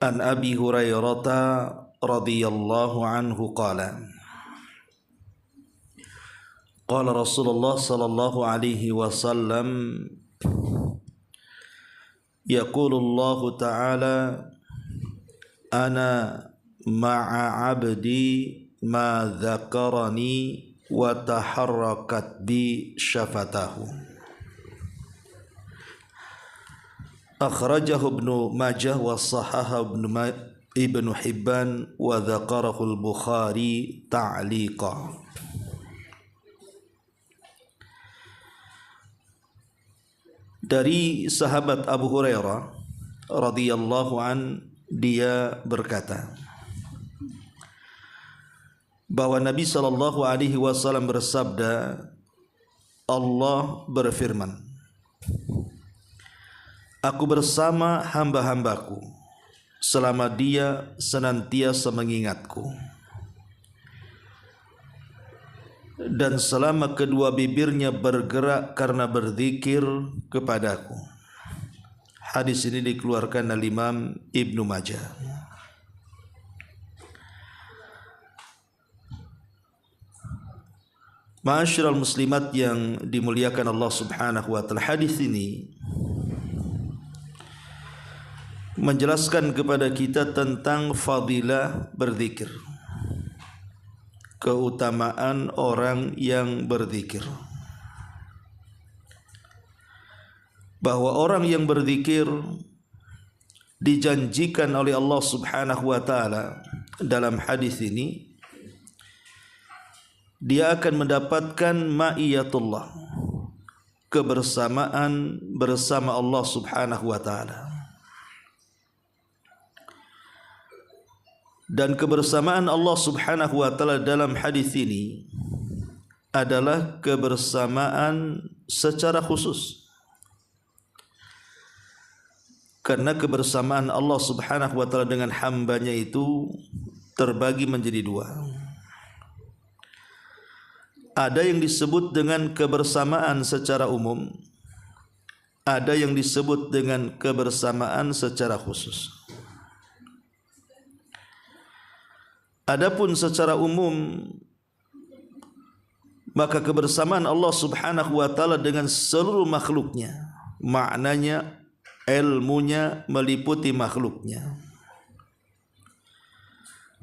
An Abi Hurairah radhiyallahu anhu qala qala Rasulullah sallallahu alaihi wasallam yaqulu Allah ta'ala ana ma'a 'abdi ma dzakarani wa taharrakat bi syafatahu. Akhrajahu Ibnu Majah wa sahahahu Ibnu Hibban wa dzakarahu al-Bukhari ta'liqa. Dari sahabat Abu Hurairah radhiyallahu an, dia berkata bahwa Nabi sallallahu alaihi wasallam bersabda, Allah berfirman, aku bersama hamba-hambaku selama dia senantiasa mengingatku, dan selama kedua bibirnya bergerak karena berzikir kepadaku. Hadis ini dikeluarkan oleh Imam Ibnu Majah. Ma'asyiral muslimat yang dimuliakan Allah Subhanahu wa taala, hadis ini menjelaskan kepada kita tentang fadilah berzikir, keutamaan orang yang berzikir, bahwa orang yang berzikir dijanjikan oleh Allah Subhanahu wa taala dalam hadis ini, dia akan mendapatkan ma'iyatullah, kebersamaan bersama Allah Subhanahu wa taala. Dan kebersamaan Allah Subhanahu wa taala dalam hadis ini adalah kebersamaan secara khusus. Karena kebersamaan Allah Subhanahu wa taala dengan hambanya itu terbagi menjadi dua. Ada yang disebut dengan kebersamaan secara umum, ada yang disebut dengan kebersamaan secara khusus. Adapun secara umum, maka kebersamaan Allah Subhanahu wa taala dengan seluruh makhluknya, maknanya ilmunya meliputi makhluknya,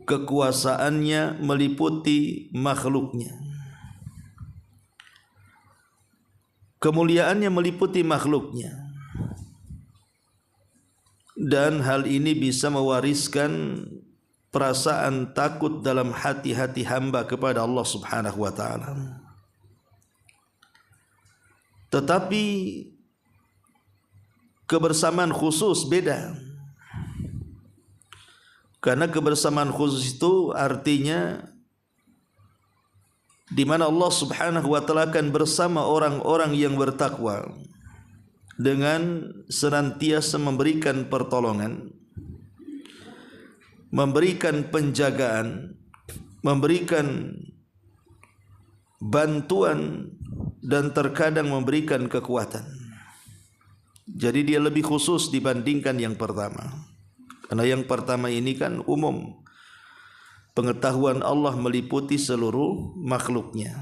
kekuasaannya meliputi makhluknya, kemuliaannya meliputi makhluknya, dan hal ini bisa mewariskan perasaan takut dalam hati-hati hamba kepada Allah Subhanahu wa taala. Tetapi kebersamaan khusus beda. Karena kebersamaan khusus itu artinya di mana Allah Subhanahu wa taala akan bersama orang-orang yang bertakwa dengan senantiasa memberikan pertolongan, memberikan penjagaan, memberikan bantuan, dan terkadang memberikan kekuatan. Jadi dia lebih khusus dibandingkan yang pertama. Karena yang pertama ini kan umum, pengetahuan Allah meliputi seluruh makhluknya,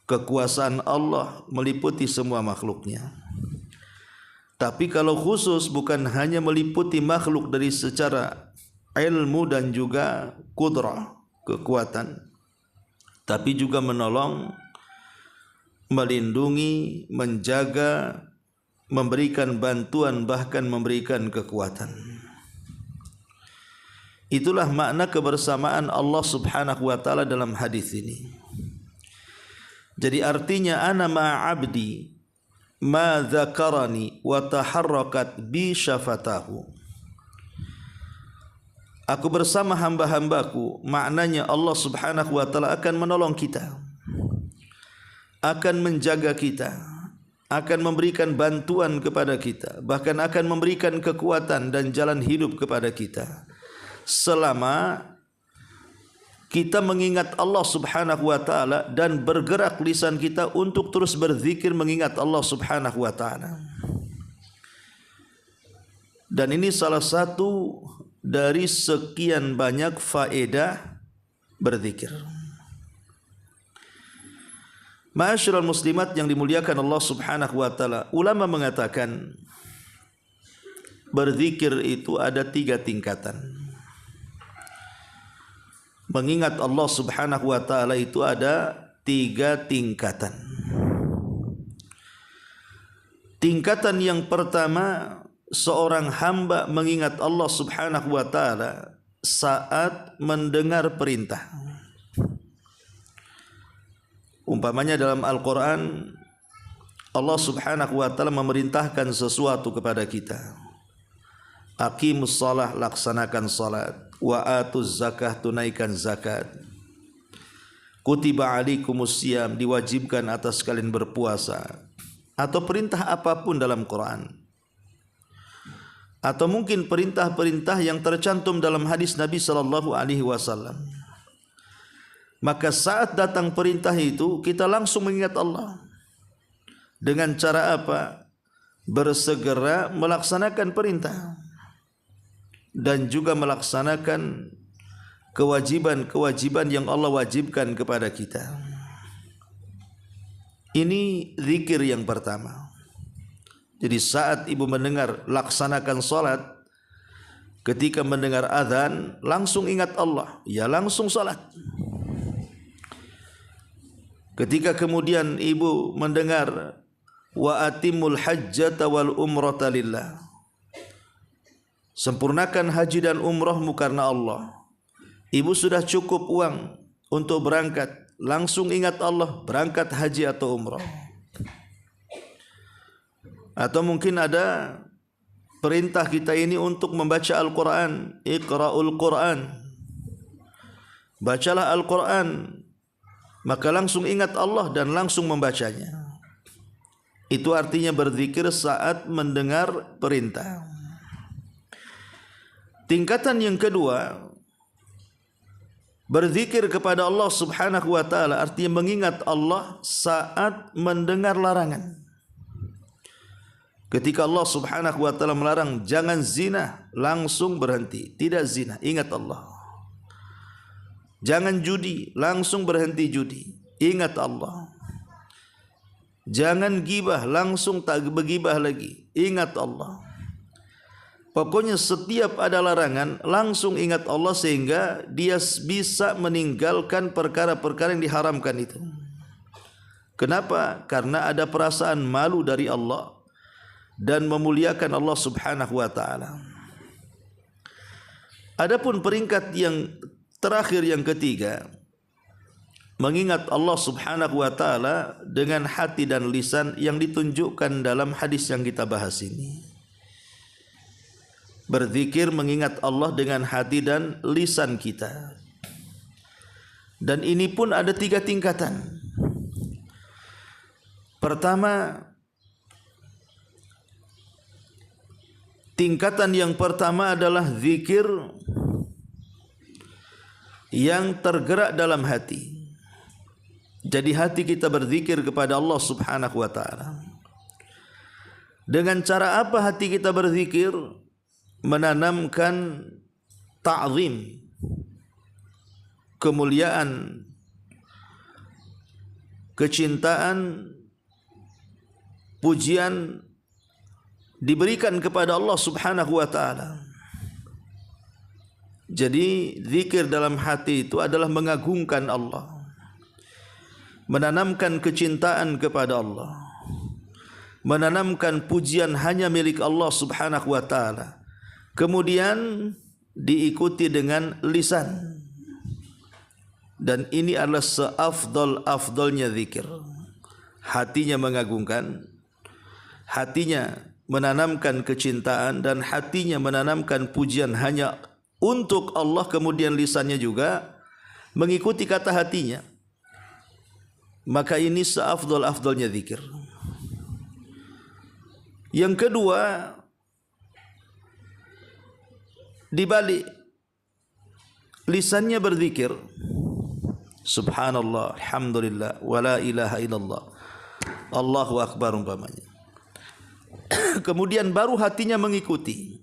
kekuasaan Allah meliputi semua makhluknya. Tapi kalau khusus bukan hanya meliputi makhluk dari secara ilmu dan juga kudrah, kekuatan, tapi juga menolong, melindungi, menjaga, memberikan bantuan, bahkan memberikan kekuatan. Itulah makna kebersamaan Allah Subhanahu wa taala dalam hadis ini. Jadi artinya ana ma'abdi ma dzakarani wa taharrakat bi syafatahu. Aku bersama hamba-hambaku, maknanya Allah Subhanahu wa taala akan menolong kita, akan menjaga kita, akan memberikan bantuan kepada kita, bahkan akan memberikan kekuatan dan jalan hidup kepada kita selama kita mengingat Allah Subhanahu wa taala dan bergerak lisan kita untuk terus berzikir mengingat Allah Subhanahu wa taala. Dan ini salah satu dari sekian banyak faedah berzikir. Ma'asyiral muslimat yang dimuliakan Allah Subhanahu wa taala, ulama mengatakan berzikir itu ada 3 tingkatan. Mengingat Allah Subhanahu wa taala itu ada 3 tingkatan. Tingkatan yang pertama, seorang hamba mengingat Allah Subhanahu wa taala saat mendengar perintah. Umpamanya dalam Al-Quran, Allah Subhanahu wa taala memerintahkan sesuatu kepada kita. Aqimus shalah, laksanakan salat. Wa atuz zakah, tunaikan zakat. Kutiba alaikumus syiyam, diwajibkan atas kalian berpuasa. Atau perintah apapun dalam Quran. Atau mungkin perintah-perintah yang tercantum dalam hadis Nabi sallallahu alaihi wasallam. Maka saat datang perintah itu, kita langsung mengingat Allah. Dengan cara apa? Bersegera melaksanakan perintah. Dan juga melaksanakan kewajiban-kewajiban yang Allah wajibkan kepada kita. Ini zikir yang pertama. Jadi saat ibu mendengar laksanakan salat, ketika mendengar azan, langsung ingat Allah. Ya langsung salat. Ketika kemudian ibu mendengar wa atimul hajjata wal umrata lillah, sempurnakan haji dan umrahmu karena Allah. Ibu sudah cukup uang untuk berangkat, langsung ingat Allah, berangkat haji atau umrah. Atau mungkin ada perintah kita ini untuk membaca Al-Quran. Iqra'ul Quran, bacalah Al-Quran. Maka langsung ingat Allah dan langsung membacanya. Itu artinya berzikir saat mendengar perintah. Tingkatan yang kedua, berzikir kepada Allah Subhanahu wa taala artinya mengingat Allah saat mendengar larangan. Ketika Allah Subhanahu wa taala melarang jangan zina, langsung berhenti, tidak zina, ingat Allah. Jangan judi, langsung berhenti judi, ingat Allah. Jangan gibah, langsung tak bergibah lagi, ingat Allah. Pokoknya setiap ada larangan, langsung ingat Allah sehingga dia bisa meninggalkan perkara-perkara yang diharamkan itu. Kenapa? Karena ada perasaan malu dari Allah dan memuliakan Allah Subhanahu wa taala. Adapun peringkat yang terakhir yang ketiga, mengingat Allah Subhanahu wa taala dengan hati dan lisan yang ditunjukkan dalam hadis yang kita bahas ini. Berzikir mengingat Allah dengan hati dan lisan kita. Dan ini pun ada 3 tingkatan. Pertama, tingkatan yang pertama adalah zikir yang tergerak dalam hati. Jadi hati kita berzikir kepada Allah Subhanahu wa taala. Dengan cara apa hati kita berzikir? Menanamkan ta'zim, kemuliaan, kecintaan, pujian diberikan kepada Allah Subhanahu wa taala. Jadi zikir dalam hati itu adalah mengagungkan Allah, menanamkan kecintaan kepada Allah, menanamkan pujian hanya milik Allah Subhanahu wa taala. Kemudian diikuti dengan lisan. Dan ini adalah seafdal-afdalnya zikir. Hatinya mengagungkan, hatinya menanamkan kecintaan, dan hatinya menanamkan pujian hanya untuk Allah, kemudian lisannya juga mengikuti kata hatinya. Maka ini seafdal-afdalnya zikir. Yang kedua, dibalik lisannya berzikir, subhanallah, alhamdulillah, wala ilaha illallah, Allahu akbar umpamanya. Kemudian baru hatinya mengikuti.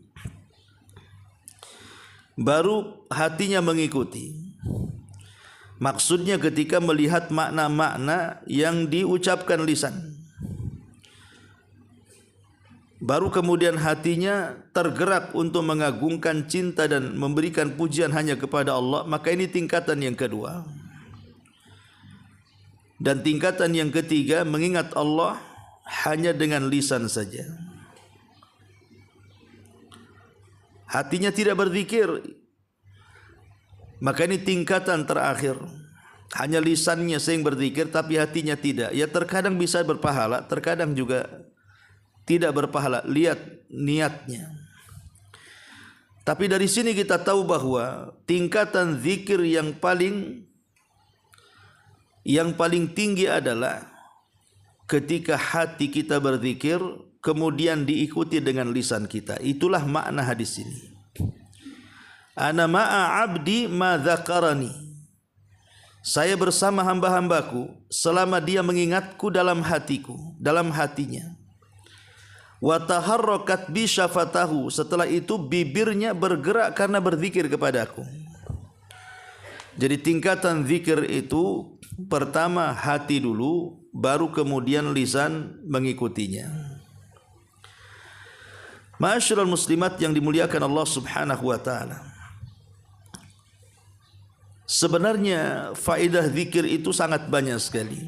baru hatinya mengikuti. Maksudnya ketika melihat makna-makna yang diucapkan lisan, baru kemudian hatinya tergerak untuk mengagungkan cinta dan memberikan pujian hanya kepada Allah, maka ini tingkatan yang kedua. Dan tingkatan yang ketiga, mengingat Allah hanya dengan lisan saja. Hatinya tidak berzikir, maka ini tingkatan terakhir. Hanya lisannya sering berzikir tapi hatinya tidak. Ya terkadang bisa berpahala, terkadang juga tidak berpahala. Lihat niatnya. Tapi dari sini kita tahu bahwa tingkatan zikir yang paling tinggi adalah ketika hati kita berzikir kemudian diikuti dengan lisan kita. Itulah makna hadis ini. Ana ma'a abdi ma dzakarani. Saya bersama hamba-hambaku selama dia mengingatku dalam hatiku, dalam hatinya. Wa taharrakat bi syafatahu. Setelah itu bibirnya bergerak karena berzikir kepadaku. Jadi tingkatan zikir itu pertama hati dulu, baru kemudian lisan mengikutinya. Ma'asyiral muslimat yang dimuliakan Allah Subhanahu wa taala. Sebenarnya faedah zikir itu sangat banyak sekali.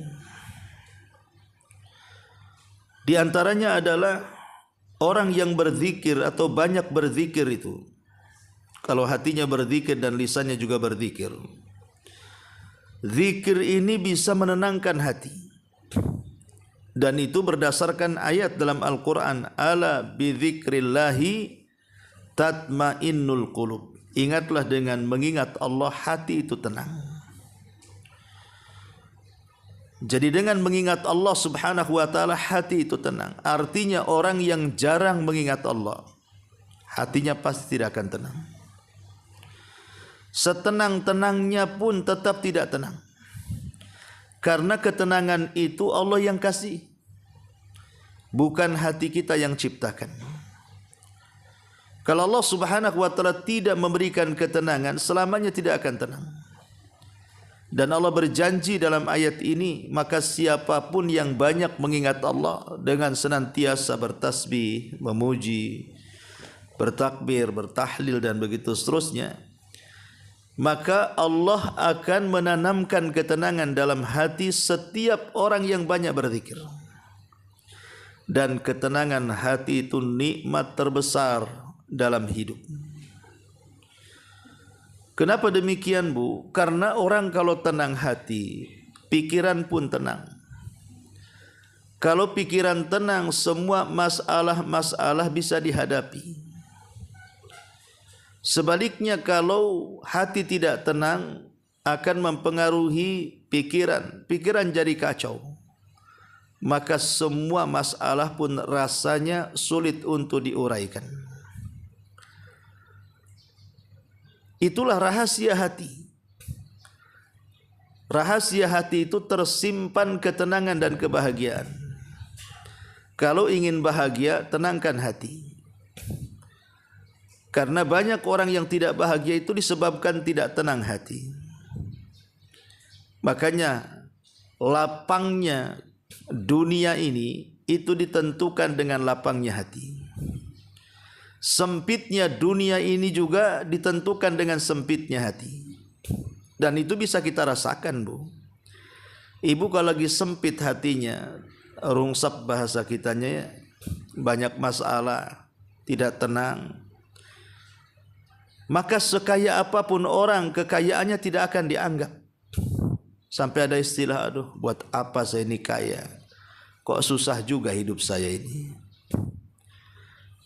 Di antaranya adalah orang yang berzikir atau banyak berzikir itu, kalau hatinya berzikir dan lisannya juga berzikir, zikir ini bisa menenangkan hati. Dan itu berdasarkan ayat dalam Al-Quran, ala bidzikrillahi tatmainnul qulub. Ingatlah dengan mengingat Allah hati itu tenang. Jadi dengan mengingat Allah Subhanahu wa taala hati itu tenang. Artinya orang yang jarang mengingat Allah, hatinya pasti tidak akan tenang. Setenang-tenangnya pun tetap tidak tenang. Karena ketenangan itu Allah yang kasih, bukan hati kita yang ciptakan. Kalau Allah Subhanahu wa taala tidak memberikan ketenangan, selamanya tidak akan tenang. Dan Allah berjanji dalam ayat ini, maka siapapun yang banyak mengingat Allah dengan senantiasa bertasbih, memuji, bertakbir, bertahlil dan begitu seterusnya, maka Allah akan menanamkan ketenangan dalam hati setiap orang yang banyak berzikir. Dan ketenangan hati itu nikmat terbesar dalam hidup. Kenapa demikian, Bu? Karena orang kalau tenang hati, pikiran pun tenang. Kalau pikiran tenang, semua masalah-masalah bisa dihadapi. Sebaliknya kalau hati tidak tenang, akan mempengaruhi pikiran. Pikiran jadi kacau. Maka semua masalah pun rasanya sulit untuk diuraikan. Itulah rahasia hati. Rahasia hati itu tersimpan ketenangan dan kebahagiaan. Kalau ingin bahagia, tenangkan hati. Karena banyak orang yang tidak bahagia itu disebabkan tidak tenang hati. Makanya lapangnya dunia ini itu ditentukan dengan lapangnya hati. Sempitnya dunia ini juga ditentukan dengan sempitnya hati. Dan itu bisa kita rasakan, Bu. Ibu kalau lagi sempit hatinya, rungsap bahasa kitanya, banyak masalah, tidak tenang, maka sekaya apapun orang, kekayaannya tidak akan dianggap. Sampai ada istilah, aduh buat apa saya ini kaya, kok susah juga hidup saya ini.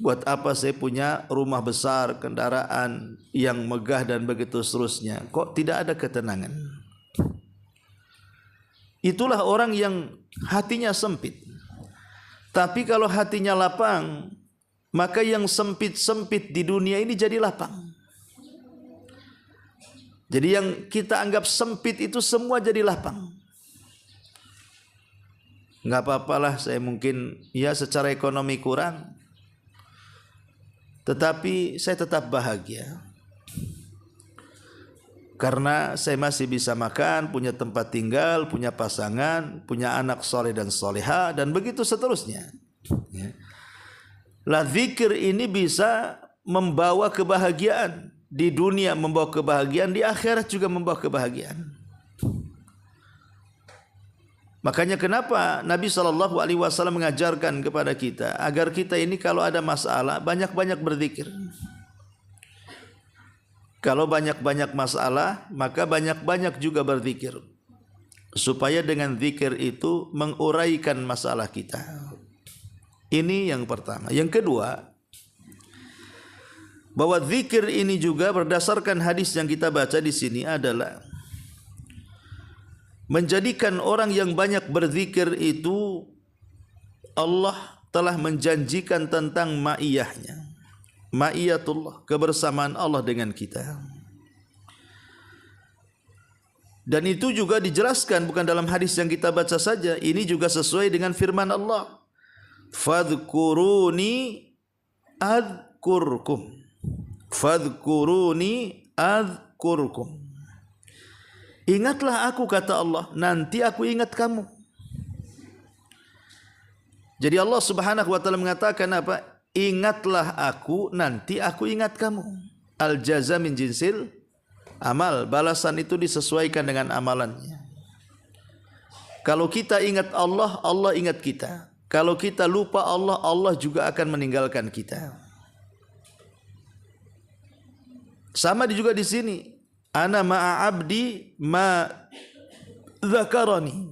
Buat apa saya punya rumah besar, kendaraan yang megah dan begitu seterusnya, kok tidak ada ketenangan. Itulah orang yang hatinya sempit. Tapi kalau hatinya lapang, maka yang sempit-sempit di dunia ini jadi lapang. Jadi yang kita anggap sempit itu semua jadi lapang. Enggak apa-apalah, saya mungkin ya secara ekonomi kurang, tetapi saya tetap bahagia. karena saya masih bisa makan, punya tempat tinggal, punya pasangan, punya anak soleh dan soleha, dan begitu seterusnya. Lah zikir ini bisa membawa kebahagiaan di dunia, membawa kebahagiaan di akhirat, juga membawa kebahagiaan. Makanya kenapa Nabi SAW mengajarkan kepada kita agar kita ini kalau ada masalah banyak-banyak berzikir. Kalau banyak-banyak masalah, maka banyak-banyak juga berzikir, supaya dengan zikir itu menguraikan masalah kita. Ini yang pertama. Yang kedua, bahwa zikir ini juga berdasarkan hadis yang kita baca di sini adalah menjadikan orang yang banyak berzikir itu Allah telah menjanjikan tentang ma'iyahnya. Ma'iyatullah, kebersamaan Allah dengan kita. Dan itu juga dijelaskan bukan dalam hadis yang kita baca saja, ini juga sesuai dengan firman Allah. Fadhkuruni adhkurkum. Fadhkuruni adhkurkum. Ingatlah aku, kata Allah, nanti aku ingat kamu. Jadi Allah Subhanahu wa taala mengatakan apa? Ingatlah aku, nanti aku ingat kamu. Al jaza min jinsil amal, balasan itu disesuaikan dengan amalannya. Kalau kita ingat Allah, Allah ingat kita. Kalau kita lupa Allah, Allah juga akan meninggalkan kita. Sama juga di sini. Ana ma'a abdi ma dzakarani.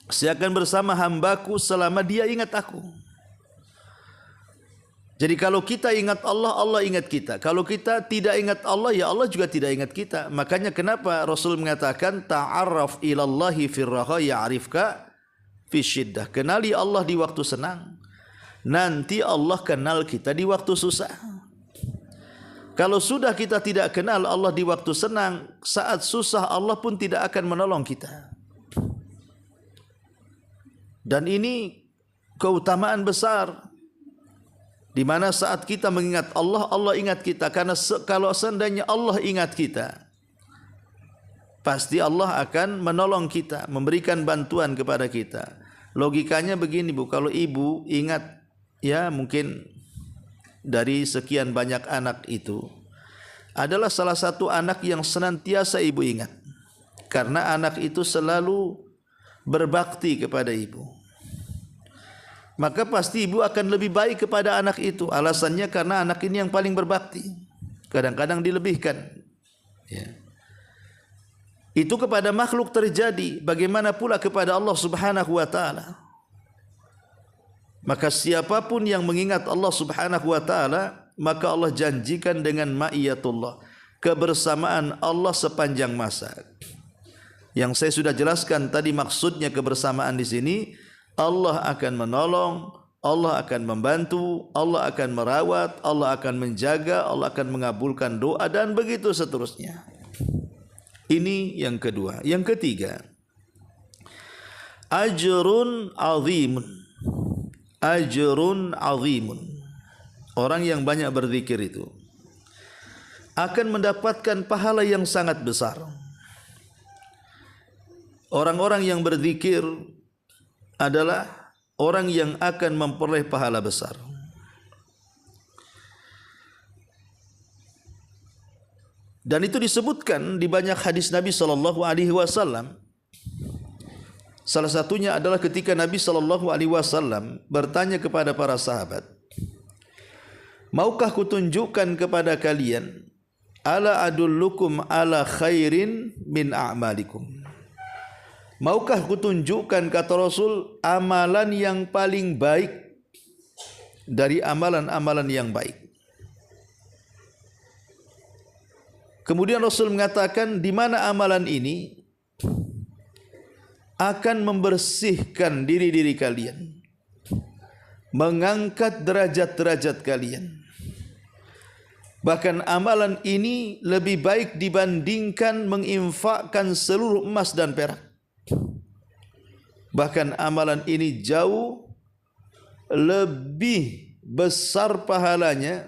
Saya akan bersama hambaku selama dia ingat aku. Jadi kalau kita ingat Allah, Allah ingat kita. Kalau kita tidak ingat Allah, ya Allah juga tidak ingat kita. Makanya kenapa Rasul mengatakan ta'arraf ilallahi firraha ya'rifka fi syiddah. Kenali Allah di waktu senang, nanti Allah kenal kita di waktu susah. Kalau sudah kita tidak kenal Allah di waktu senang, saat susah Allah pun tidak akan menolong kita. Dan ini keutamaan besar, di mana saat kita mengingat Allah, Allah ingat kita. Karena kalau seandainya Allah ingat kita, pasti Allah akan menolong kita, memberikan bantuan kepada kita. Logikanya begini Bu, kalau ibu ingat, ya mungkin dari sekian banyak anak itu adalah salah satu anak yang senantiasa ibu ingat, karena anak itu selalu berbakti kepada ibu. Maka pasti ibu akan lebih baik kepada anak itu. Alasannya karena anak ini yang paling berbakti. Kadang-kadang dilebihkan. Ya. Itu kepada makhluk terjadi. Bagaimana pula kepada Allah Subhanahu wa ta'ala. Maka siapapun yang mengingat Allah Subhanahu wa ta'ala, maka Allah janjikan dengan ma'iyatullah, kebersamaan Allah sepanjang masa. Yang saya sudah jelaskan tadi maksudnya kebersamaan di sini. Allah akan menolong, Allah akan membantu, Allah akan merawat, Allah akan menjaga, Allah akan mengabulkan doa, dan begitu seterusnya. Ini yang kedua. Yang ketiga, ajrun azimun. Ajrun azimun. Orang yang banyak berzikir itu akan mendapatkan pahala yang sangat besar. Orang-orang yang berzikir adalah orang yang akan memperoleh pahala besar. Dan itu disebutkan di banyak hadis Nabi SAW. Salah satunya adalah ketika Nabi SAW bertanya kepada para sahabat, maukah kutunjukkan kepada kalian, ala adullukum ala khairin min a'malikum. Maukah kutunjukkan, kata Rasul, amalan yang paling baik dari amalan-amalan yang baik. Kemudian Rasul mengatakan, di mana amalan ini akan membersihkan diri-diri kalian, mengangkat derajat-derajat kalian. Bahkan amalan ini lebih baik dibandingkan menginfakkan seluruh emas dan perak. Bahkan amalan ini jauh lebih besar pahalanya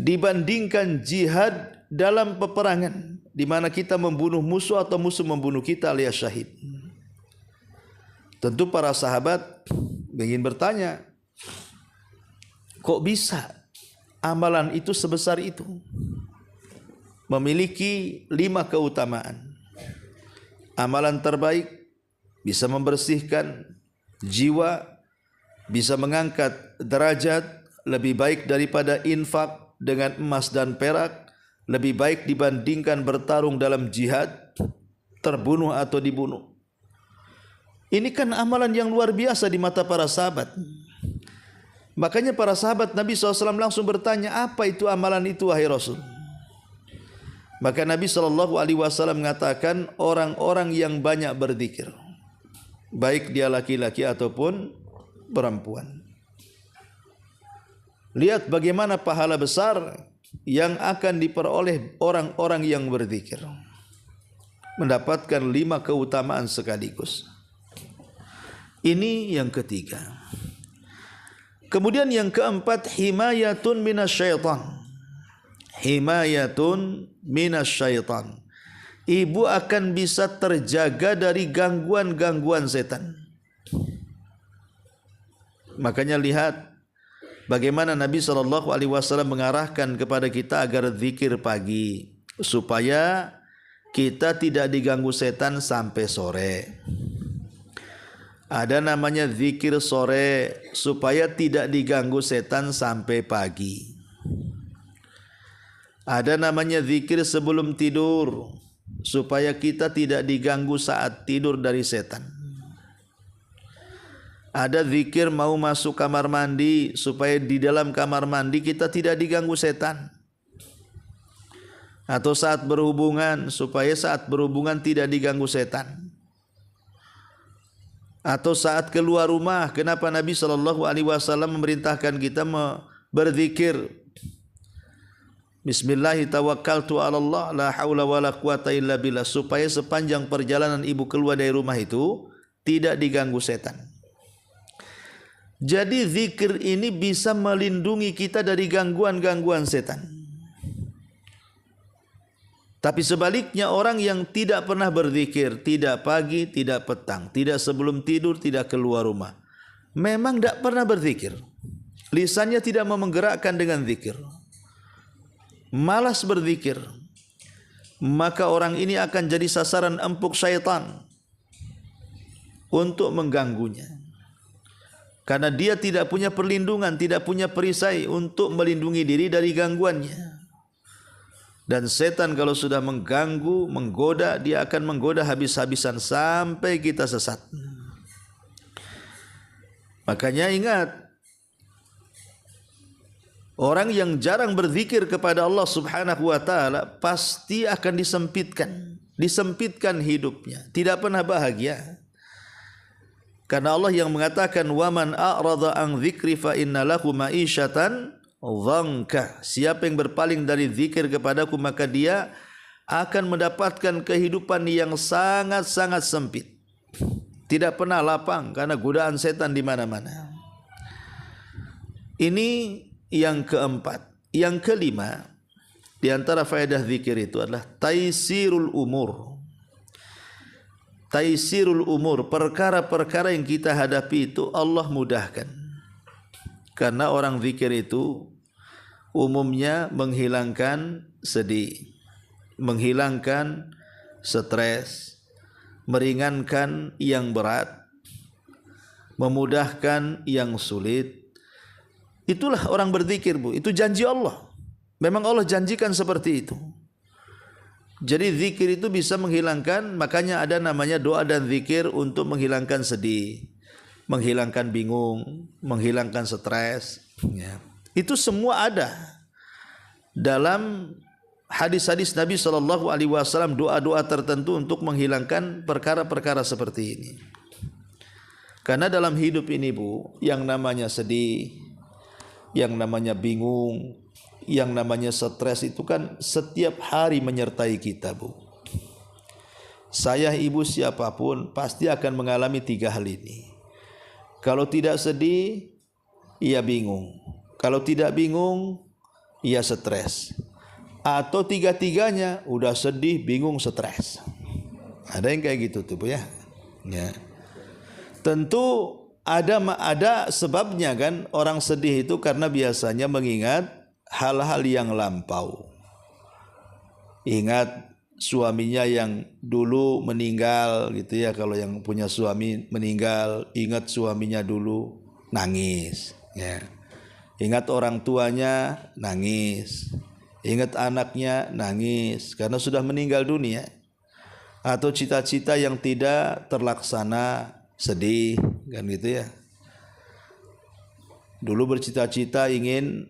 dibandingkan jihad dalam peperangan, di mana kita membunuh musuh atau musuh membunuh kita alias syahid. Tentu para sahabat ingin bertanya, kok bisa amalan itu sebesar itu? Memiliki 5 keutamaan. Amalan terbaik bisa membersihkan jiwa, bisa mengangkat derajat, lebih baik daripada infak dengan emas dan perak, lebih baik dibandingkan bertarung dalam jihad, terbunuh atau dibunuh. Ini kan amalan yang luar biasa di mata para sahabat. Makanya para sahabat Nabi SAW langsung bertanya, apa itu amalan itu wahai Rasul? Maka Nabi SAW mengatakan, orang-orang yang banyak berzikir, baik dia laki-laki ataupun perempuan. Lihat bagaimana pahala besar yang akan diperoleh orang-orang yang berzikir, mendapatkan 5 keutamaan sekaligus. Ini yang ketiga. Kemudian yang keempat, himayatun minasyaitan. Himayatun minasyaitan. Ibu akan bisa terjaga dari gangguan-gangguan setan. Makanya lihat bagaimana Nabi SAW mengarahkan kepada kita agar zikir pagi, supaya kita tidak diganggu setan sampai sore. Ada namanya zikir sore, supaya tidak diganggu setan sampai pagi. Ada namanya zikir sebelum tidur, supaya kita tidak diganggu saat tidur dari setan. Ada zikir mau masuk kamar mandi, supaya di dalam kamar mandi kita tidak diganggu setan. Atau saat berhubungan, supaya saat berhubungan tidak diganggu setan. Atau saat keluar rumah, kenapa Nabi SAW memerintahkan kita berzikir, Bismillahirrahmanirrahim, la haula wala quwata illa billah, supaya sepanjang perjalanan ibu keluar dari rumah itu tidak diganggu setan. Jadi zikir ini bisa melindungi kita dari gangguan-gangguan setan. Tapi sebaliknya, orang yang tidak pernah berzikir, tidak pagi, tidak petang, tidak sebelum tidur, tidak keluar rumah, memang tidak pernah berzikir, lisannya tidak mau menggerakkan dengan zikir, malas berzikir, maka orang ini akan jadi sasaran empuk syaitan untuk mengganggunya. Karena dia tidak punya perlindungan, tidak punya perisai untuk melindungi diri dari gangguannya. Dan setan kalau sudah mengganggu, menggoda, dia akan menggoda habis-habisan sampai kita sesat. Makanya ingat, orang yang jarang berzikir kepada Allah Subhanahu wa taala pasti akan disempitkan hidupnya, tidak pernah bahagia. Karena Allah yang mengatakan, "Waman a'rada an dzikri fa inna lahu ma'isyatan dhanka." Siapa yang berpaling dari zikir kepadaku, maka dia akan mendapatkan kehidupan yang sangat-sangat sempit. Tidak pernah lapang karena godaan setan di mana-mana. Ini yang keempat. Yang kelima, di antara faedah zikir itu adalah taisirul umur. Taisirul umur, perkara-perkara yang kita hadapi itu Allah mudahkan. Karena orang zikir itu umumnya menghilangkan sedih, menghilangkan stres, meringankan yang berat, memudahkan yang sulit. Itulah orang berzikir, Bu. Itu janji Allah. Memang Allah janjikan seperti itu. Jadi zikir itu bisa menghilangkan, makanya ada namanya doa dan zikir untuk menghilangkan sedih, menghilangkan bingung, menghilangkan stres. Ya. Itu semua ada dalam hadis-hadis Nabi SAW, doa-doa tertentu untuk menghilangkan perkara-perkara seperti ini. Karena dalam hidup ini, Bu, yang namanya sedih, yang namanya bingung, yang namanya stres itu kan setiap hari menyertai kita, Bu. Saya, ibu, siapapun pasti akan mengalami 3 hal ini. Kalau tidak sedih, ia bingung. Kalau tidak bingung, ia stres. atau tiga-tiganya, udah sedih, bingung, stres. Ada yang kayak gitu tuh Bu ya. Ya. Tentu ada sebabnya kan, orang sedih itu karena biasanya mengingat hal-hal yang lampau. Ingat suaminya yang dulu meninggal gitu ya, kalau yang punya suami meninggal, ingat suaminya dulu, nangis ya. Ingat orang tuanya, nangis. Ingat anaknya, nangis karena sudah meninggal dunia. Atau cita-cita yang tidak terlaksana, sedih kan gitu ya. Dulu bercita-cita ingin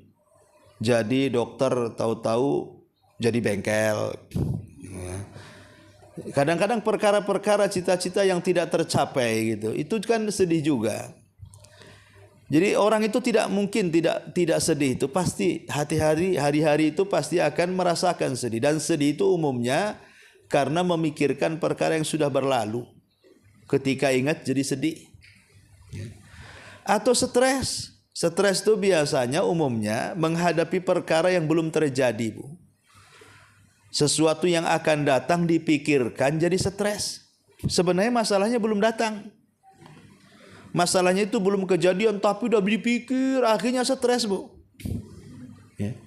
jadi dokter, tahu-tahu jadi bengkel. Kadang-kadang perkara-perkara cita-cita yang tidak tercapai gitu, itu kan sedih juga. Jadi orang itu tidak mungkin tidak sedih, itu pasti hari-hari itu pasti akan merasakan sedih, dan sedih itu umumnya karena memikirkan perkara yang sudah berlalu. Ketika ingat jadi sedih. Atau stres. Stres itu biasanya umumnya menghadapi perkara yang belum terjadi, Bu. Sesuatu yang akan datang dipikirkan jadi stres. Sebenarnya masalahnya belum datang. Masalahnya itu belum kejadian tapi udah dipikir, akhirnya stres, Bu. Ya.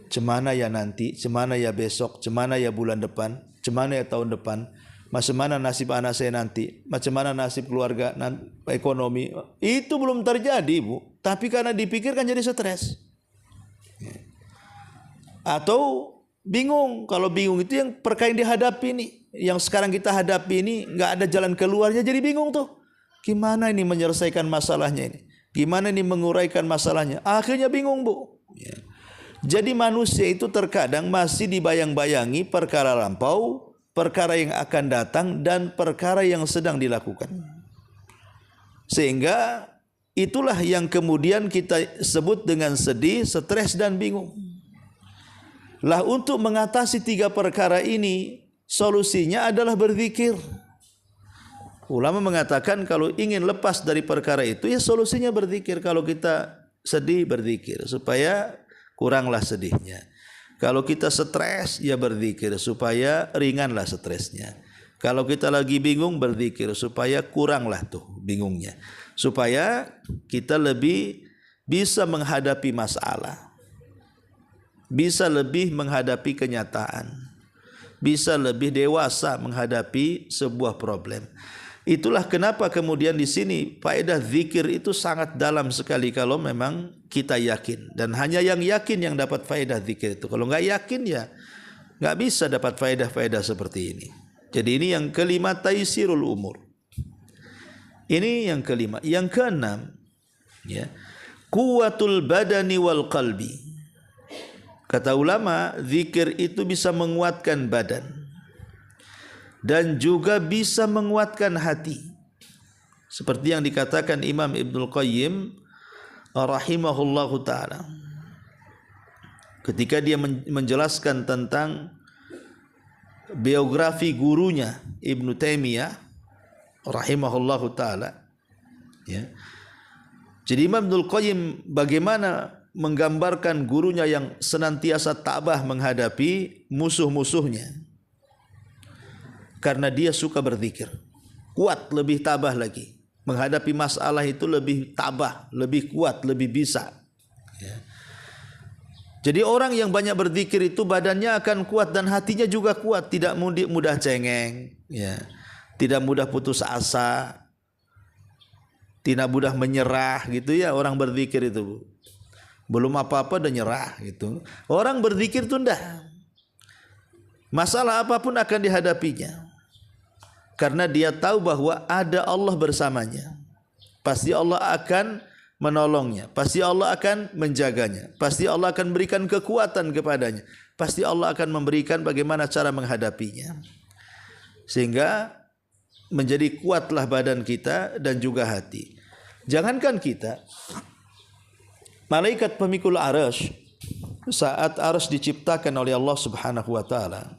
Cemana ya nanti, cemana ya besok, cemana ya bulan depan, cemana ya tahun depan, macam mana nasib anak saya nanti, macam mana nasib keluarga, ekonomi. Itu belum terjadi, Bu. Tapi karena dipikirkan jadi stres. Ya. Atau bingung. Kalau bingung itu yang perkara yang dihadapi nih, yang sekarang kita hadapi ini nggak ada jalan keluarnya, jadi bingung tuh. Gimana ini menyelesaikan masalahnya ini? Gimana ini menguraikan masalahnya? Akhirnya bingung, Bu. Ya. Jadi manusia itu terkadang masih dibayang-bayangi perkara lampau, perkara yang akan datang, dan perkara yang sedang dilakukan. Sehingga itulah yang kemudian kita sebut dengan sedih, stres, dan bingung. Lah untuk mengatasi tiga perkara ini, solusinya adalah berzikir. Ulama mengatakan kalau ingin lepas dari perkara itu, ya solusinya berzikir. Kalau kita sedih, berzikir supaya kuranglah sedihnya. Kalau kita stres, ya berzikir supaya ringanlah stresnya. Kalau kita lagi bingung, berzikir supaya kuranglah tuh bingungnya. Supaya kita lebih bisa menghadapi masalah. Bisa lebih menghadapi kenyataan. Bisa lebih dewasa menghadapi sebuah problem. Itulah kenapa kemudian di sini faedah zikir itu sangat dalam sekali kalau memang kita yakin, dan hanya yang yakin yang dapat faedah zikir itu. Kalau nggak yakin ya nggak bisa dapat faedah-faedah seperti ini. Jadi ini yang kelima, taisirul umur. Ini yang kelima. Yang keenam, ya, kuwatul badani wal qalbi. Kata ulama, zikir itu bisa menguatkan badan dan juga bisa menguatkan hati. Seperti yang dikatakan Imam Ibnul Qayyim rahimahullahu ta'ala ketika dia menjelaskan tentang biografi gurunya Ibnu Taimiyah rahimahullahu ta'ala, ya. Jadi Imam Ibnul Qayyim bagaimana menggambarkan gurunya yang senantiasa tabah menghadapi musuh-musuhnya. Karena dia suka berzikir, kuat, lebih tabah lagi. Menghadapi masalah itu lebih tabah, lebih kuat, lebih bisa. Ya. Jadi orang yang banyak berzikir itu badannya akan kuat dan hatinya juga kuat. Tidak mudah cengeng, ya. Tidak mudah putus asa, tidak mudah menyerah gitu ya. Orang berzikir itu belum apa-apa udah nyerah gitu. Orang berzikir itu enggak. Masalah apapun akan dihadapinya. Karena dia tahu bahwa ada Allah bersamanya. Pasti Allah akan menolongnya. Pasti Allah akan menjaganya. Pasti Allah akan berikan kekuatan kepadanya. Pasti Allah akan memberikan bagaimana cara menghadapinya. Sehingga menjadi kuatlah badan kita dan juga hati. Jangankan kita, malaikat pemikul arsy saat arsy diciptakan oleh Allah Subhanahu wa taala,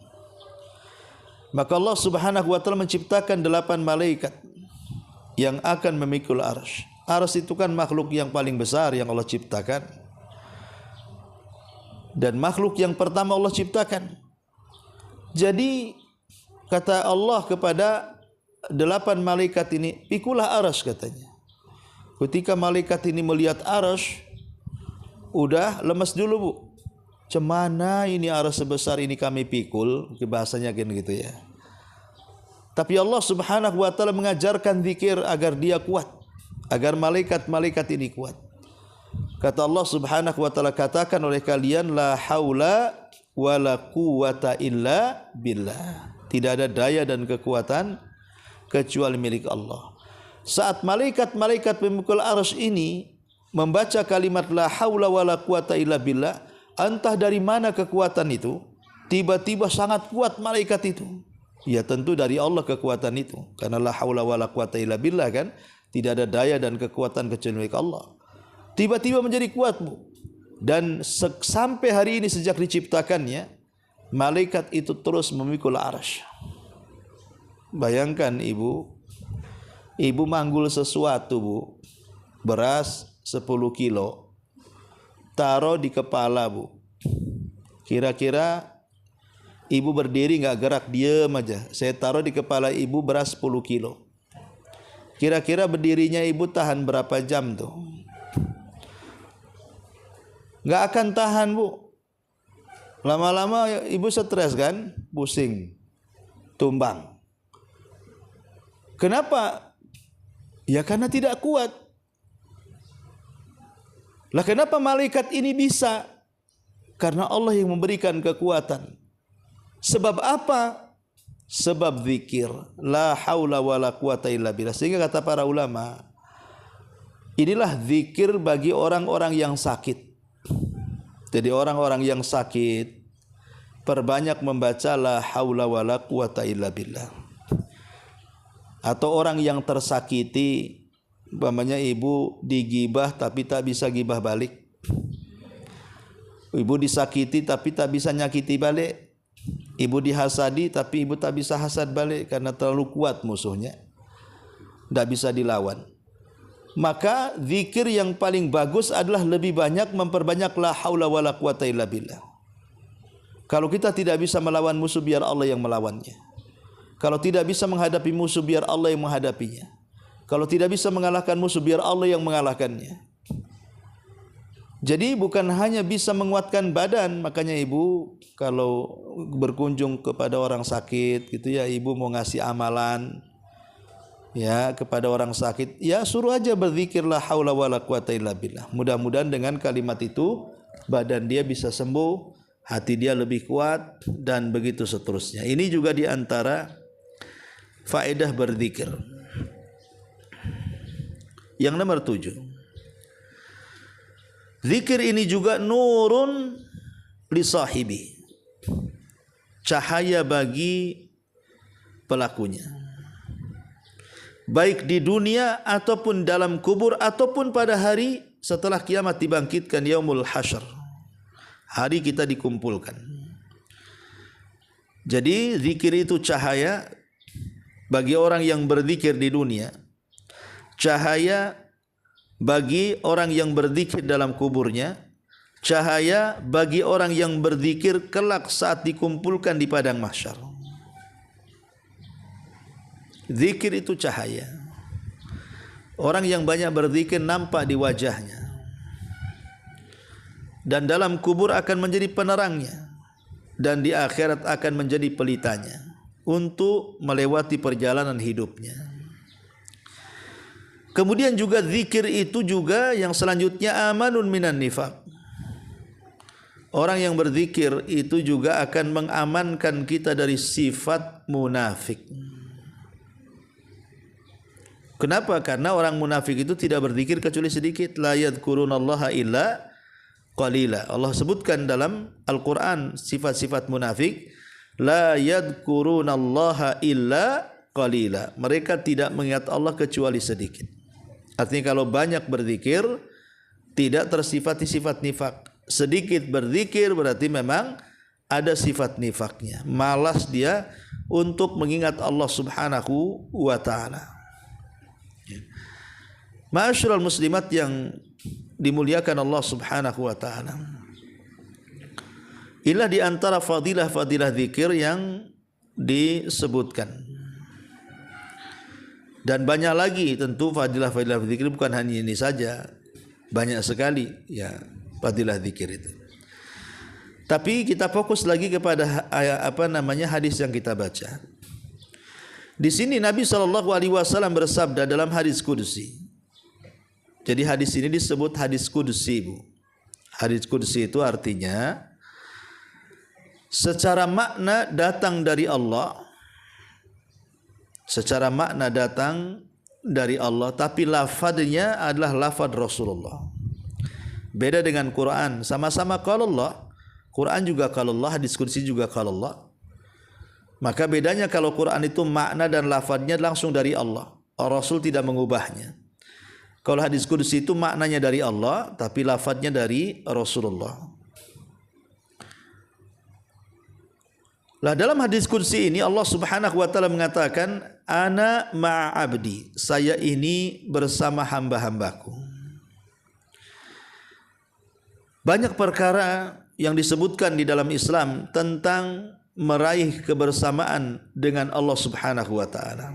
maka Allah Subhanahu wa taala menciptakan 8 malaikat yang akan memikul arsy. Arsy itu kan makhluk yang paling besar yang Allah ciptakan. dan makhluk yang pertama Allah ciptakan. Jadi kata Allah kepada 8 malaikat ini, pikulah arasy katanya. Ketika malaikat ini melihat arasy, udah lemas dulu bu. Cemana ini arasy sebesar ini kami pikul, bahasanya kan gitu ya. Tapi Allah Subhanahu wa taala mengajarkan zikir agar dia kuat, agar malaikat-malaikat ini kuat. Kata Allah Subhanahu wa taala, katakan oleh kalian, la haula wala quwata illa billah. Tidak ada daya dan kekuatan kecuali milik Allah. Saat malaikat-malaikat pemikul arsy ini membaca kalimat la haula wala quwata illa billah, entah dari mana kekuatan itu, tiba-tiba sangat kuat malaikat itu. Ya tentu dari Allah kekuatan itu. Karena la haula wala quwata illa billah kan, tidak ada daya dan kekuatan kecuali milik Allah. Tiba-tiba menjadi kuat bu. Dan sampai hari ini sejak diciptakannya, malaikat itu terus memikul arsy. Bayangkan ibu manggul sesuatu bu, beras 10 kilo, taruh di kepala bu. Kira-kira ibu berdiri nggak gerak, diam aja. Saya taruh di kepala ibu beras 10 kilo. Kira-kira berdirinya ibu tahan berapa jam tuh? Nggak akan tahan bu. Lama-lama ibu stres kan, pusing, tumbang. Kenapa? Ya karena tidak kuat. Lah kenapa malaikat ini bisa? Karena Allah yang memberikan kekuatan. Sebab apa? Sebab zikir. La haula wala quwata illa billah. Sehingga kata para ulama, inilah zikir bagi orang-orang yang sakit. Jadi orang-orang yang sakit perbanyak membaca la haula wala quwata illa billah. Atau orang yang tersakiti, umpamanya ibu digibah tapi tak bisa gibah balik. Ibu disakiti tapi tak bisa nyakiti balik. Ibu dihasadi tapi ibu tak bisa hasad balik karena terlalu kuat musuhnya. Tak bisa dilawan. Maka zikir yang paling bagus adalah lebih banyak memperbanyak la haula wala quwata illa billah. Kalau kita tidak bisa melawan musuh, biar Allah yang melawannya. Kalau tidak bisa menghadapi musuh, biar Allah yang menghadapinya. Kalau tidak bisa mengalahkan musuh, biar Allah yang mengalahkannya. Jadi bukan hanya bisa menguatkan badan, makanya ibu kalau berkunjung kepada orang sakit gitu ya, ibu mau ngasih amalan ya kepada orang sakit, ya suruh aja berzikir la haula wala quwata illa billah. Mudah-mudahan dengan kalimat itu badan dia bisa sembuh, hati dia lebih kuat dan begitu seterusnya. Ini juga di antara faedah berzikir. Yang nomor 7, zikir ini juga nurun li sahibi, cahaya bagi pelakunya, baik di dunia ataupun dalam kubur ataupun pada hari setelah kiamat dibangkitkan, yaumul hasyr, hari kita dikumpulkan. Jadi zikir itu cahaya bagi orang yang berzikir di dunia, cahaya bagi orang yang berzikir dalam kuburnya, cahaya bagi orang yang berzikir kelak saat dikumpulkan di padang mahsyar. Zikir itu cahaya. Orang yang banyak berzikir nampak di wajahnya, dan dalam kubur akan menjadi penerangnya, dan di akhirat akan menjadi pelitanya untuk melewati perjalanan hidupnya. Kemudian juga zikir itu juga yang selanjutnya amanun minan nifaq. Orang yang berzikir itu juga akan mengamankan kita dari sifat munafik. Kenapa? Karena orang munafik itu tidak berzikir kecuali sedikit. La yadhkurunallaha illa qalila. Allah sebutkan dalam Al-Quran sifat-sifat munafik. La yadhkurunallaha illa qalila. Mereka tidak mengingat Allah kecuali sedikit. Artinya kalau banyak berzikir tidak tersifati sifat nifak. Sedikit berzikir berarti memang ada sifat nifaknya. Malas dia untuk mengingat Allah Subhanahu wa taala. Ma'asyiral muslimat yang dimuliakan Allah Subhanahu wa taala. Inilah di antara fadilah-fadilah zikir yang disebutkan. Dan banyak lagi tentu fadilah-fadilah zikir, bukan hanya ini saja. Banyak sekali ya fadilah zikir itu. Tapi kita fokus lagi kepada hadis yang kita baca. Di sini Nabi SAW bersabda dalam hadis qudsi. Jadi hadis ini disebut hadis qudsi, Bu. Hadis qudsi itu artinya secara makna datang dari Allah. Secara makna datang dari Allah, tapi lafadznya adalah lafadz Rasulullah. Beda dengan Quran, sama-sama kalau Allah, Quran juga kalau Allah, hadis qudsi juga kalau Allah. Maka bedanya kalau Quran itu makna dan lafadznya langsung dari Allah, Rasul tidak mengubahnya. Kalau hadis qudsi itu maknanya dari Allah, tapi lafadznya dari Rasulullah. Lah dalam hadis qudsi ini Allah Subhanahu wa taala mengatakan, ana ma'abdi, saya ini bersama hamba-hambaku. Banyak perkara yang disebutkan di dalam Islam tentang meraih kebersamaan dengan Allah Subhanahu wa taala.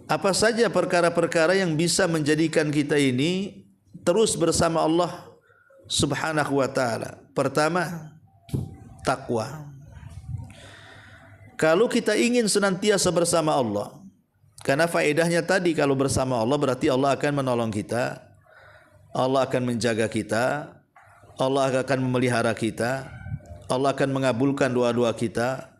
Apa saja perkara-perkara yang bisa menjadikan kita ini terus bersama Allah Subhanahu wa taala? Pertama, takwa. Kalau kita ingin senantiasa bersama Allah, karena faedahnya tadi kalau bersama Allah berarti Allah akan menolong kita, Allah akan menjaga kita, Allah akan memelihara kita, Allah akan mengabulkan doa-doa kita,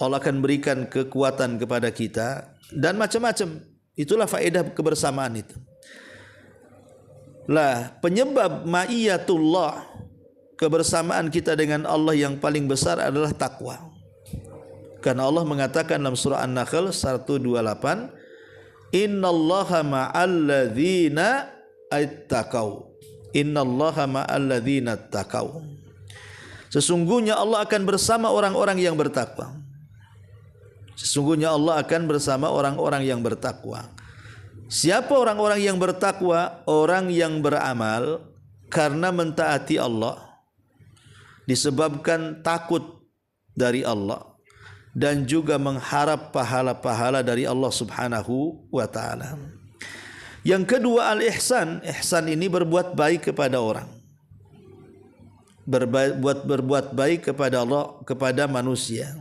Allah akan berikan kekuatan kepada kita, dan macam-macam. Itulah faedah kebersamaan itu. Lah penyebab ma'iyatullah, kebersamaan kita dengan Allah yang paling besar adalah takwa. Karena Allah mengatakan dalam surah An-Nahl 128, innallaha ma'alladzina ittaqau. Innallaha ma'alladzina ittaqau. Sesungguhnya Allah akan bersama orang-orang yang bertakwa. Sesungguhnya Allah akan bersama orang-orang yang bertakwa. Siapa orang-orang yang bertakwa? Orang yang beramal karena mentaati Allah, disebabkan takut dari Allah, dan juga mengharap pahala-pahala dari Allah Subhanahu wa taala. Yang kedua, al-ihsan. Ihsan ini berbuat baik kepada orang. Berbuat baik kepada Allah, kepada manusia.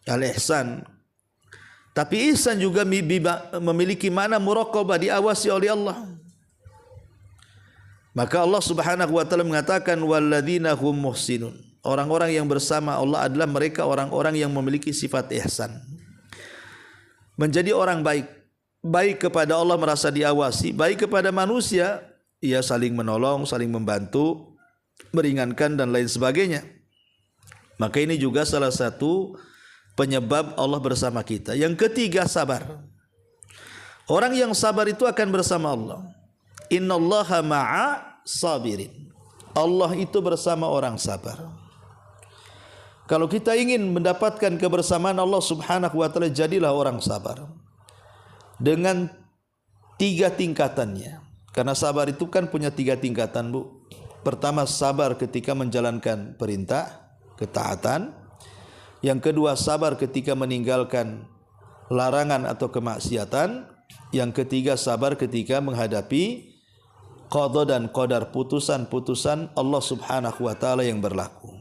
Al-ihsan. Tapi ihsan juga memiliki makna muraqabah, diawasi oleh Allah. Maka Allah Subhanahu wa taala mengatakan walladzina hum muhsinun. Orang-orang yang bersama Allah adalah mereka orang-orang yang memiliki sifat ihsan. Menjadi orang baik. Baik kepada Allah, merasa diawasi. Baik kepada manusia, ia saling menolong, saling membantu, meringankan dan lain sebagainya. Maka ini juga salah satu penyebab Allah bersama kita. Yang ketiga, sabar. Orang yang sabar itu akan bersama Allah. Innallaha ma'a sabirin. Allah itu bersama orang sabar. Kalau kita ingin mendapatkan kebersamaan Allah Subhanahu wa taala, jadilah orang sabar. Dengan 3 tingkatannya. Karena sabar itu kan punya 3 tingkatan, Bu. Pertama, sabar ketika menjalankan perintah, ketaatan. Yang kedua, sabar ketika meninggalkan larangan atau kemaksiatan. Yang ketiga, sabar ketika menghadapi qada dan qadar, putusan-putusan Allah Subhanahu wa taala yang berlaku.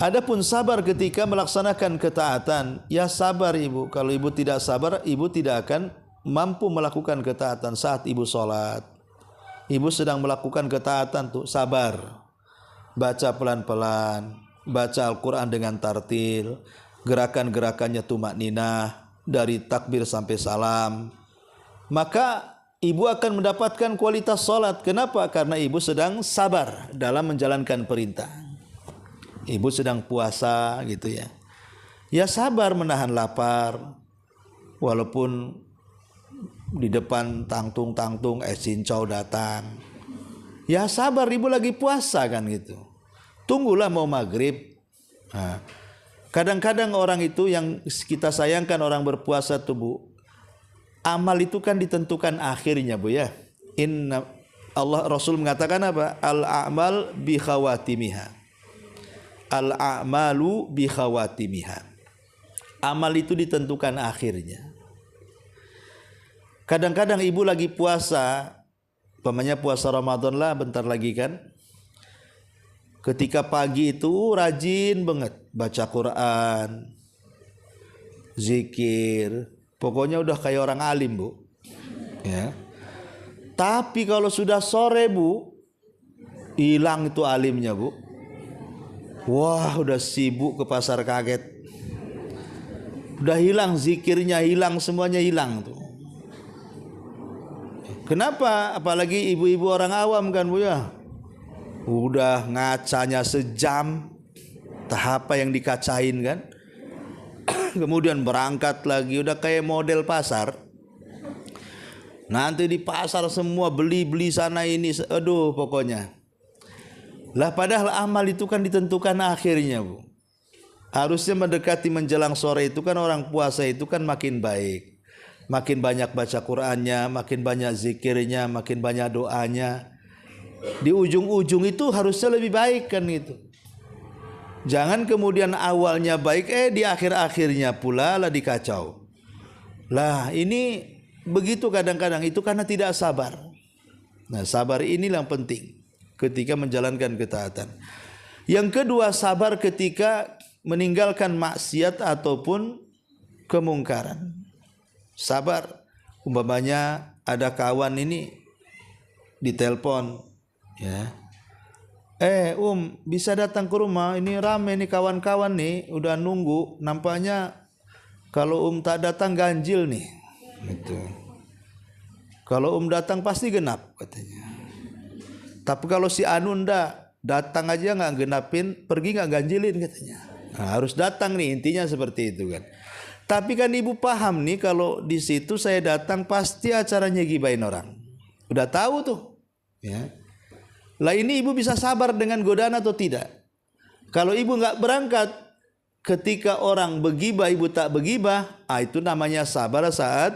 Adapun sabar ketika melaksanakan ketaatan, ya sabar ibu. Kalau ibu tidak sabar, ibu tidak akan mampu melakukan ketaatan. Saat ibu sholat, ibu sedang melakukan ketaatan tuh, sabar. Baca pelan-pelan, baca Al-Quran dengan tartil, gerakan-gerakannya tumakninah, dari takbir sampai salam. Maka ibu akan mendapatkan kualitas sholat. Kenapa? Karena ibu sedang sabar dalam menjalankan perintah. Ibu sedang puasa gitu ya. Ya sabar menahan lapar. Walaupun di depan tangtung-tangtung cincau datang. Ya sabar, ibu lagi puasa kan gitu. Tunggulah mau maghrib. Nah, kadang-kadang orang itu yang kita sayangkan, orang berpuasa tuh Bu, amal itu kan ditentukan akhirnya Bu ya. Allah Rasul mengatakan apa? Al-a'mal bi khawatimiha. Al-a'malu bi khawatimiha. Amal itu ditentukan akhirnya. Kadang-kadang ibu lagi puasa, umpamanya puasa Ramadan lah bentar lagi kan. Ketika pagi itu rajin banget baca Quran, zikir, pokoknya udah kayak orang alim, Bu. Ya. Tapi kalau sudah sore, Bu, hilang itu alimnya, Bu. Wah, udah sibuk ke pasar kaget. Udah hilang zikirnya, hilang semuanya hilang tuh. Kenapa? Apalagi ibu-ibu orang awam kan, Bu ya. Udah ngacanya sejam, tahap apa yang dikacain kan. Kemudian berangkat lagi, udah kayak model pasar. Nanti di pasar semua beli-beli sana ini, aduh pokoknya. Lah padahal amal itu kan ditentukan akhirnya, Bu. Harusnya mendekati menjelang sore itu kan orang puasa itu kan makin baik. Makin banyak baca Qur'annya, makin banyak zikirnya, makin banyak doanya. Di ujung-ujung itu harusnya lebih baik kan itu. Jangan kemudian awalnya baik, di akhir-akhirnya pula lah dikacau. Lah ini begitu kadang-kadang itu karena tidak sabar. Nah sabar inilah yang penting ketika menjalankan ketaatan. Yang kedua, sabar ketika meninggalkan maksiat ataupun kemungkaran. Sabar. Umpamanya ada kawan ini ditelepon, ya. Bisa datang ke rumah, ini rame nih kawan-kawan nih, udah nunggu. Nampaknya kalau tak datang ganjil nih. Gitu. Kalau datang pasti genap katanya. Tapi kalau si Anu datang aja nggak genapin, pergi nggak ganjilin katanya. Nah, harus datang nih, intinya seperti itu kan. Tapi kan ibu paham nih kalau di situ saya datang pasti acaranya gibain orang. Udah tahu tuh, ya. Lah ini ibu bisa sabar dengan godaan atau tidak? Kalau ibu nggak berangkat, ketika orang begibah ibu tak begibah, itu namanya sabar saat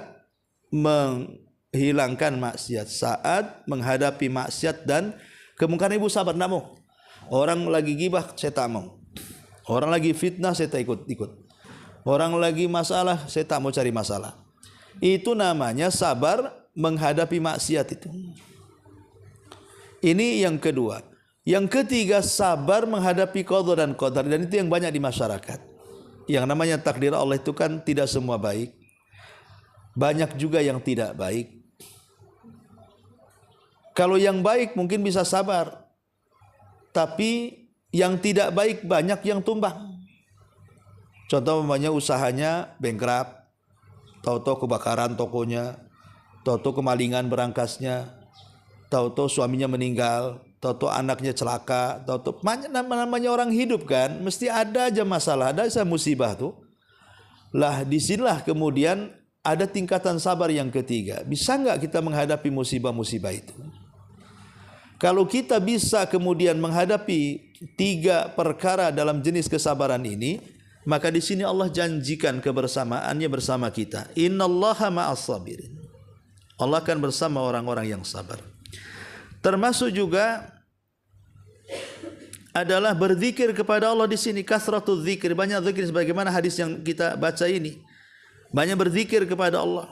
menghilangkan maksiat, saat menghadapi maksiat dan kemungkaran ibu sabar. Nggak mau. Orang lagi gibah saya tak mau. Orang lagi fitnah saya tak ikut. Orang lagi masalah saya tak mau cari masalah. Itu namanya sabar menghadapi maksiat itu. Ini yang kedua. Yang ketiga, sabar menghadapi qada dan qadar, dan itu yang banyak di masyarakat. Yang namanya takdir Allah itu kan tidak semua baik. Banyak juga yang tidak baik. Kalau yang baik mungkin bisa sabar. Tapi yang tidak baik banyak yang tumbang. Contoh umpamanya usahanya bankrupt, tahu-tahu kebakaran tokonya, tahu-tahu kemalingan berangkasnya, tahu-tahu suaminya meninggal, tahu-tahu anaknya celaka, tahu-tahu namanya orang hidup kan, mesti ada aja masalah, ada aja musibah tuh. Lah disinilah kemudian ada tingkatan sabar yang ketiga. Bisa nggak kita menghadapi musibah-musibah itu? Kalau kita bisa kemudian menghadapi 3 perkara dalam jenis kesabaran ini, maka di sini Allah janjikan kebersamaannya bersama kita. Innallaha ma'as sabirin. Allah akan bersama orang-orang yang sabar. Termasuk juga adalah berzikir kepada Allah di sini. Kasratul zikir, banyak zikir sebagaimana hadis yang kita baca ini. Banyak berzikir kepada Allah.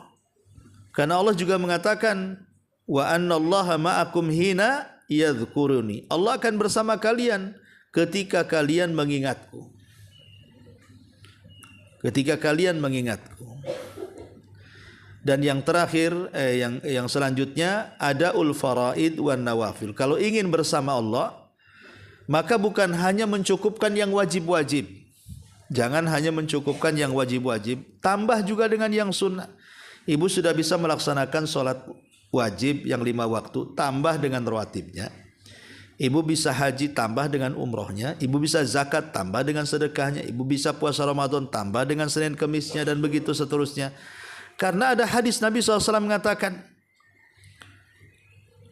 Karena Allah juga mengatakan wa annallaha ma'akum hina yadhkuruni. Allah akan bersama kalian ketika kalian mengingatku. Ketika kalian mengingatku. Dan yang terakhir, yang selanjutnya ada ul faraid wan nawafil. Kalau ingin bersama Allah, maka bukan hanya mencukupkan yang wajib-wajib. Jangan hanya mencukupkan yang wajib-wajib, tambah juga dengan yang sunnah. Ibu sudah bisa melaksanakan sholat wajib yang 5 waktu, tambah dengan rawatibnya. Ibu bisa haji tambah dengan umrohnya. Ibu bisa zakat tambah dengan sedekahnya. Ibu bisa puasa Ramadan tambah dengan Senin Kemisnya, dan begitu seterusnya. Karena ada hadis Nabi SAW mengatakan,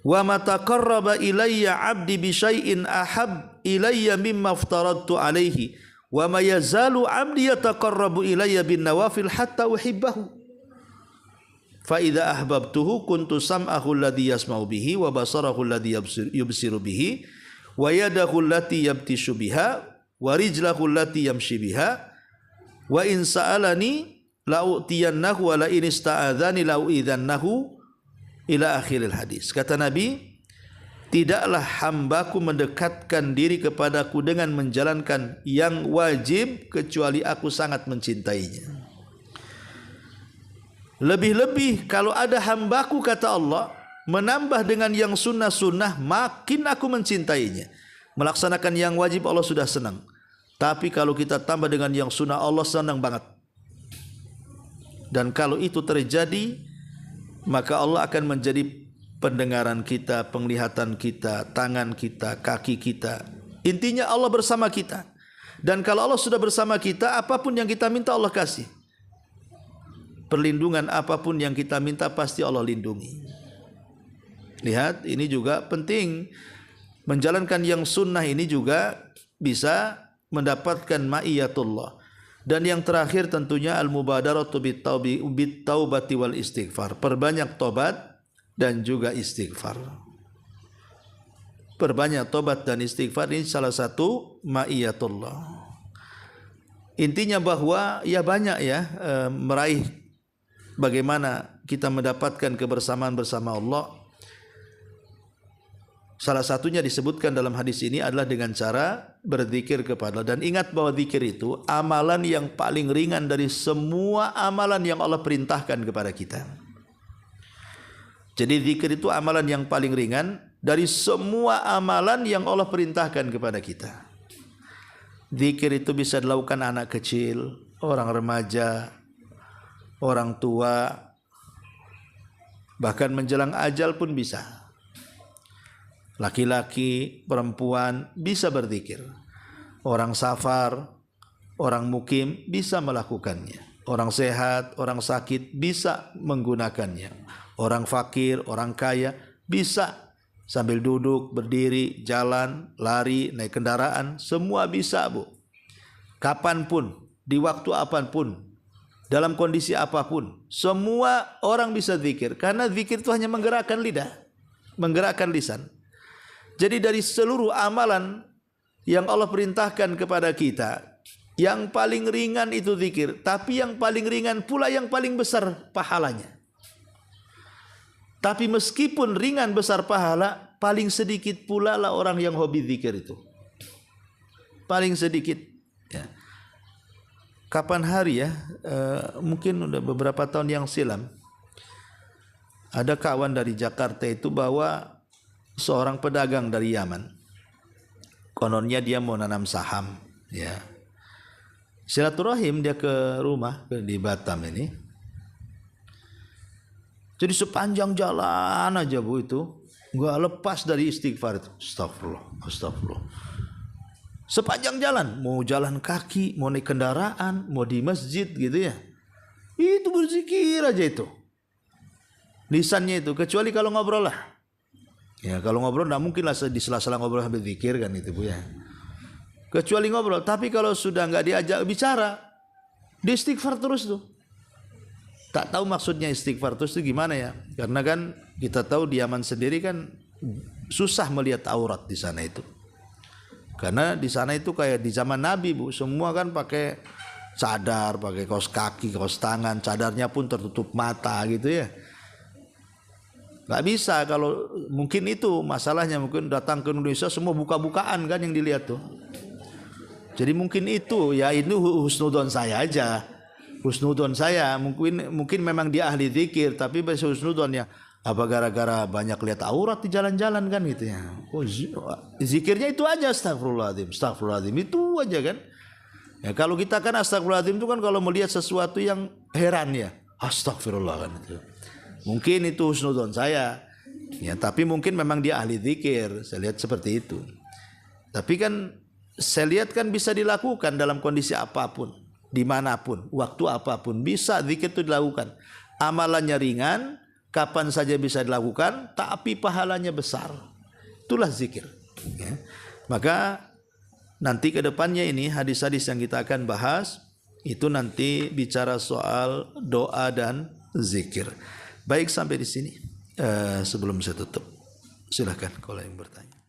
wa ma taqarraba ilayya 'abdi bi syai'in ahab ilayya mimma aftaradtu alaihi wa ma yazalu 'abdi yataqarrabu ilayya bin nawafil hatta uhibbahu. fa idza ahbabtuhu kuntu sam'ahu alladhi yasma'u bihi wa basarahu alladhi yubsiru bihi wa yadahu allati yabtishu biha wa rijlahu allati yamshi biha wa in sa'alani la'utiyannahu wa la in ista'adzani la'uidzannahu ila akhiril hadis. Kata Nabi, tidaklah hambaku mendekatkan diri kepadaku dengan menjalankan yang wajib kecuali aku sangat mencintainya. Lebih-lebih kalau ada hambaku, kata Allah, menambah dengan yang sunnah-sunnah, makin aku mencintainya. Melaksanakan yang wajib Allah sudah senang. Tapi kalau kita tambah dengan yang sunnah, Allah senang banget. Dan kalau itu terjadi, maka Allah akan menjadi pendengaran kita, penglihatan kita, tangan kita, kaki kita. Intinya Allah bersama kita. Dan kalau Allah sudah bersama kita, apapun yang kita minta Allah kasih. Perlindungan apapun yang kita minta pasti Allah lindungi. Lihat, ini juga penting. Menjalankan yang sunnah ini juga bisa mendapatkan ma'iyatullah. Dan yang terakhir tentunya al-mubadaratu bit-taubati wal istighfar. Perbanyak tobat dan juga istighfar. Perbanyak tobat dan istighfar ini salah satu ma'iyatullah. Intinya bahwa ya banyak ya meraih bagaimana kita mendapatkan kebersamaan bersama Allah. Salah satunya disebutkan dalam hadis ini adalah dengan cara berzikir kepada Allah. Dan ingat bahwa zikir itu amalan yang paling ringan dari semua amalan yang Allah perintahkan kepada kita. Jadi zikir itu amalan yang paling ringan dari semua amalan yang Allah perintahkan kepada kita. Zikir itu bisa dilakukan anak kecil, orang remaja, orang tua, bahkan menjelang ajal pun bisa. Laki-laki, perempuan bisa berzikir. Orang safar, orang mukim bisa melakukannya. Orang sehat, orang sakit bisa menggunakannya. Orang fakir, orang kaya bisa sambil duduk, berdiri, jalan, lari, naik kendaraan, semua bisa, Bu. Kapanpun, di waktu apapun, dalam kondisi apapun, semua orang bisa zikir. Karena zikir itu hanya menggerakkan lidah, menggerakkan lisan. Jadi dari seluruh amalan yang Allah perintahkan kepada kita, yang paling ringan itu zikir. Tapi yang paling ringan pula yang paling besar pahalanya. Tapi meskipun ringan besar pahala, paling sedikit pula lah orang yang hobi zikir itu. Paling sedikit. Ya. Kapan hari ya, mungkin udah beberapa tahun yang silam, ada kawan dari Jakarta itu bawa seorang pedagang dari Yaman. Kononnya dia mau nanam saham, ya. Silaturahim dia ke rumah di Batam ini. Jadi sepanjang jalan aja, Bu, itu enggak lepas dari istighfar itu. Astagfirullah, astagfirullah. Sepanjang jalan, mau jalan kaki, mau naik kendaraan, mau di masjid gitu ya. Itu berzikir aja itu. Lisannya itu, kecuali kalau ngobrol lah. Ya, kalau ngobrol enggak mungkin lah di sela-sela ngobrol sambil zikir kan itu, Bu, ya. Kecuali ngobrol, tapi kalau sudah enggak diajak bicara, dia istighfar terus tuh. Tak tahu maksudnya istighfar terus itu gimana ya? Karena kan kita tahu di Yaman sendiri kan susah melihat aurat di sana itu. Karena di sana itu kayak di zaman Nabi, Bu, semua kan pakai cadar, pakai kaos kaki, kaos tangan, cadarnya pun tertutup mata gitu ya. Gak bisa kalau mungkin itu masalahnya, mungkin datang ke Indonesia semua buka-bukaan kan yang dilihat tuh. Jadi mungkin itu ya, ini husnudon saya aja. Husnudon saya mungkin memang dia ahli zikir, tapi bahasa husnudon ya apa gara-gara banyak lihat aurat di jalan-jalan kan gitu ya. Oh, zikirnya itu aja, astagfirullahaladzim, astagfirullahaladzim, itu aja kan. Ya kalau kita kan astagfirullahaladzim itu kan kalau melihat sesuatu yang heran ya, astagfirullah kan itu. Mungkin itu husnudon saya. Ya, tapi mungkin memang dia ahli zikir. Saya lihat seperti itu. Tapi kan saya lihat kan bisa dilakukan dalam kondisi apapun, dimanapun, waktu apapun bisa zikir itu dilakukan. Amalannya ringan, kapan saja bisa dilakukan, tapi pahalanya besar. Itulah zikir. Ya. Maka nanti ke depannya ini hadis-hadis yang kita akan bahas itu nanti bicara soal doa dan zikir. Baik, sampai di sini. Sebelum saya tutup, silakan kalau yang bertanya.